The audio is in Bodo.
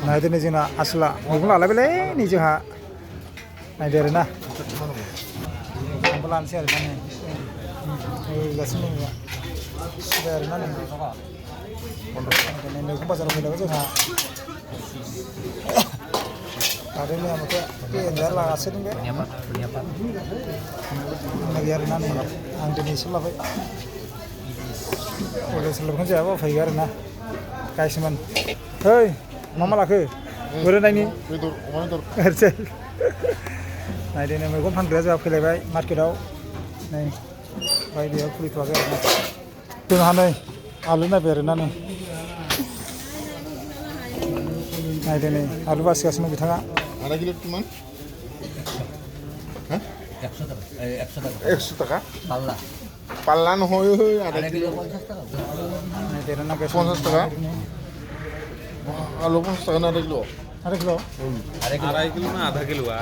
नायदो नै जोंना आसला मैगं लालायबायलै नै जोंहा नायदो आरोना आंबो लानोसै आरोना नै होगासिनो दङ सिबाय आरोना नै मैगं बाजाराव फैलायबाय जोंहा आरो नै माथो बेन्जार लागासिनो बे नागिर आरोना नै आं दिनै एसे लाबाय सोलाबखौनो जायाबा उफाय गैया आरोना गायसोमोन है मा लाखो बोरोनायनि बेदर अमा बेदर ओरैजाय नायदो नै मैगं फानग्राया जोंहा फैलायबाय मार्केटआव नै बायदिया खुलिथ'वाखै आरोना जोंहा नै आलु नायबाय आरोना नै नायदो नै आलु बासिगासिनो बिथाङा आधा किलो किमान হ্যাঁ 100 টাকা পাল্লা পাল্লা নহয় আধা আধা কিলো কিলো 50 টাকা नायदो आरोना 50 টাকা আলু 50 টাকা না আধা কিলো आधा किलो আড়াই কিলো না আধা কিলো